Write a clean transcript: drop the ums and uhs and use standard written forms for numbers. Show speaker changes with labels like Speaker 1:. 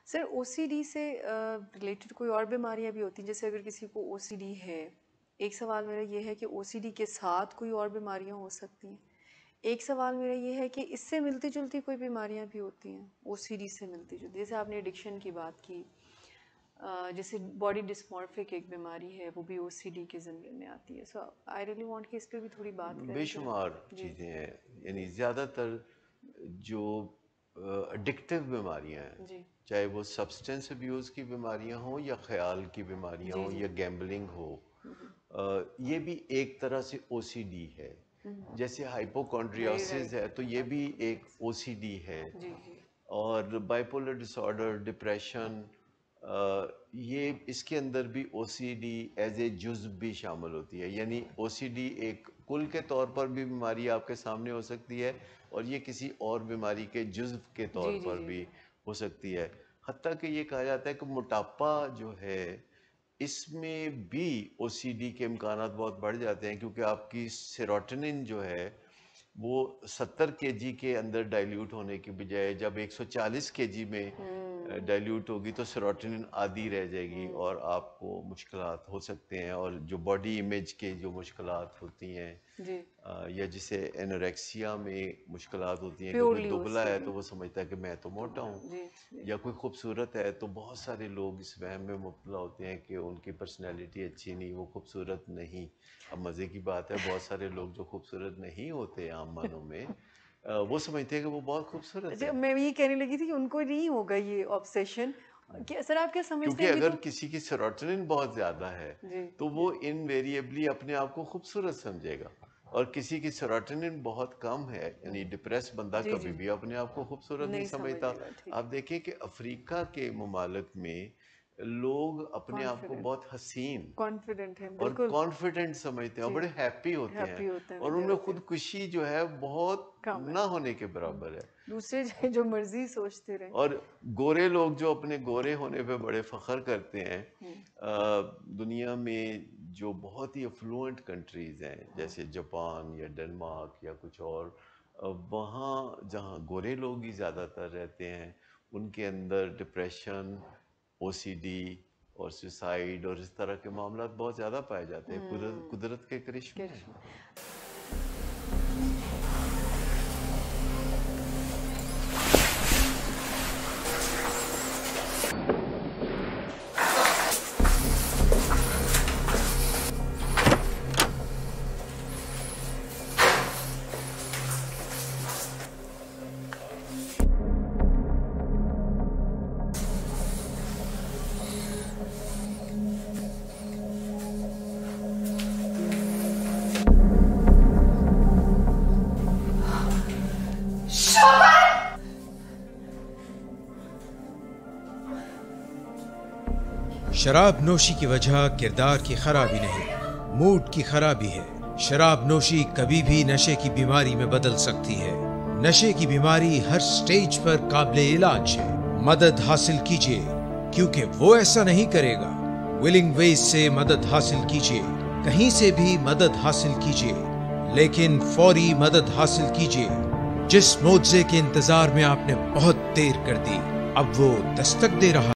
Speaker 1: سر او C D سے related کوئی اور بیماریاں بھی ہوتی ہیں؟ جیسے اگر کسی کو او سی ڈی ہے، ایک سوال میرا یہ ہے کہ او سی ڈی کے ساتھ کوئی اور بیماریاں ہو سکتی ہیں. ایک سوال میرا یہ ہے کہ اس سے ملتی جلتی کوئی بیماریاں بھی ہوتی ہیں او سی ڈی سے ملتی جلتی، جیسے آپ نے ایڈکشن کی بات کی، جیسے باڈی ڈسمورفک ایک بیماری ہے، وہ بھی او سی ڈی کے زمرے میں آتی ہے. سو آئی ریئلی وانٹ کہ اس پہ بھی تھوڑی بات کریں.
Speaker 2: بے شمار چیزیں ہیں، یعنی زیادہ تر جو اڈکٹیو بیماریاں ہیں، چاہے وہ سبسٹنس ابیوز کی بیماریاں ہوں یا خیال کی بیماریاں ہوں یا گیمبلنگ ہو، یہ بھی ایک طرح سے او سی ڈی ہے. جیسے ہائپوکونڈریوسس ہے تو یہ بھی ایک او سی ڈی ہے. اور بائیپولر ڈس آرڈر، ڈپریشن، یہ اس کے اندر بھی او سی ڈی ایز اے جزو بھی شامل ہوتی ہے. یعنی او سی ڈی ایک کل کے طور پر بھی بیماری آپ کے سامنے ہو سکتی ہے، اور یہ کسی اور بیماری کے جزو کے طور پر بھی ہو سکتی ہے. حتیٰ کہ یہ کہا جاتا ہے کہ موٹاپا جو ہے اس میں بھی او سی ڈی کے امکانات بہت بڑھ جاتے ہیں، کیونکہ آپ کی سیروٹونن جو ہے وہ 70 کے جی کے اندر ڈائلیوٹ ہونے کی بجائے جب 140 کے جی میں ڈائلیوٹ ہوگی تو سیروٹونن آدھی رہ جائے گی اور آپ کو مشکلات ہو سکتے ہیں. اور جو باڈی امیج کے جو مشکلات ہوتی ہیں یا جسے اینوریکسیا میں مشکلات ہوتی ہیں کہ کوئی دبلا ہے تو وہ سمجھتا ہے کہ میں تو موٹا ہوں، یا کوئی خوبصورت ہے تو بہت سارے لوگ اس وہم میں مبتلا ہوتے ہیں کہ ان کی پرسنالٹی اچھی نہیں، وہ خوبصورت نہیں. اب مزے کی بات ہے، بہت سارے لوگ جو خوبصورت نہیں ہوتے عام معنوں میں وہ سمجھتے ہیں کہ وہ بہت خوبصورت ہے.
Speaker 1: میں یہ کہنے لگی تھی کہ ان کو نہیں ہوگا یہ آبسیشن. سر آپ کیا سمجھتے ہیں؟
Speaker 2: کیونکہ اگر کسی کی سیروٹونن بہت زیادہ ہے تو وہ انویریبلی اپنے آپ کو خوبصورت سمجھے گا، اور کسی کی سیروٹونن بہت کم ہے، یعنی ڈپریس بندہ کبھی بھی اپنے آپ کو خوبصورت نہیں سمجھتا. آپ دیکھیں کہ افریقہ کے ممالک میں لوگ اپنے آپ کو بہت حسین اور کانفیڈنٹ سمجھتے ہیں اور بڑے ہیپی ہوتے ہیں، اور ان میں خودکشی جو ہے بہت نہ ہونے کے برابر ہے.
Speaker 1: دوسرے جو مرضی سوچتے رہے.
Speaker 2: اور گورے لوگ جو اپنے گورے ہونے پہ بڑے فخر کرتے ہیں، دنیا میں جو بہت ہی افلوئنٹ کنٹریز ہیں جیسے جاپان یا ڈنمارک یا کچھ اور، وہاں جہاں گورے لوگ ہی زیادہ تر رہتے ہیں ان کے اندر ڈپریشن، او سی ڈی اور سوسائڈ اور اس طرح کے معاملات بہت زیادہ پائے جاتے ہیں. قدرت کے کرشمے ہیں.
Speaker 3: شراب نوشی کی وجہ کردار کی خرابی نہیں، موڈ کی خرابی ہے. شراب نوشی کبھی بھی نشے کی بیماری میں بدل سکتی ہے. نشے کی بیماری ہر سٹیج پر قابل علاج ہے. مدد حاصل کیجئے، کیونکہ وہ ایسا نہیں کرے گا. ولنگ ویز سے مدد حاصل کیجئے، کہیں سے بھی مدد حاصل کیجئے، لیکن فوری مدد حاصل کیجئے. جس معجزے کے انتظار میں آپ نے بہت دیر کر دی، اب وہ دستک دے رہا